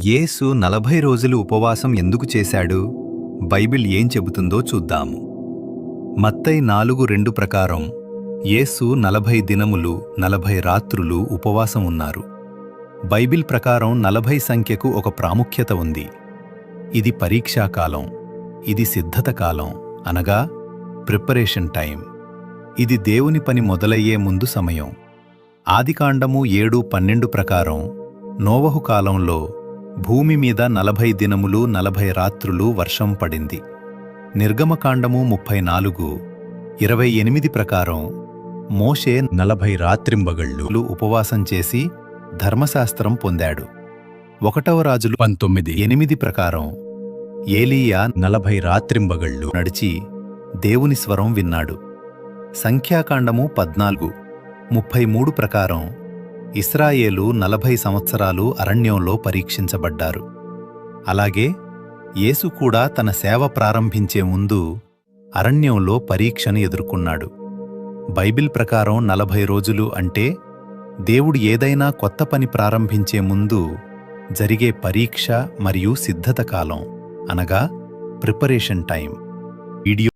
యేసు 40 రోజులు ఉపవాసం ఎందుకు చేశాడు? బైబిల్ ఏం చెబుతుందో చూద్దాము. మత్తయి 4:2 ప్రకారం యేసు 40 దినములు 40 రాత్రులు ఉపవాసం ఉన్నారు. బైబిల్ ప్రకారం 40 సంఖ్యకు ఒక ప్రాముఖ్యత ఉంది. ఇది పరీక్షాకాలం, ఇది సిద్ధత కాలం, అనగా ప్రిపరేషన్ టైం. ఇది దేవుని పని మొదలయ్యే ముందు సమయం. ఆదికాండము 7:12 ప్రకారం నోవహు కాలంలో భూమి మీద 40 దినములు 40 రాత్రులు వర్షం పడింది. నిర్గమకాండము 34:28 ప్రకారం మోషే 40 రాత్రింబగళ్ళు ఉపవాసం చేసి ధర్మశాస్త్రం పొందాడు. 1వ రాజులు 19:8 ప్రకారం ఏలీయా 40 రాత్రింబగళ్ళు నడిచి దేవుని స్వరం విన్నాడు. సంఖ్యాకాండము 14:33 ప్రకారం ఇశ్రాయేలు 40 సంవత్సరాలు అరణ్యంలో పరీక్షించబడ్డారు. అలాగే యేసు కూడా తన సేవ ప్రారంభించే ముందు అరణ్యంలో పరీక్షను ఎదుర్కొన్నాడు. బైబిల్ ప్రకారం 40 రోజులు అంటే దేవుడు ఏదైనా కొత్త పని ప్రారంభించే ముందు జరిగే పరీక్ష మరియు సిద్ధత కాలం, అనగా ప్రిపరేషన్ టైం. వీడియో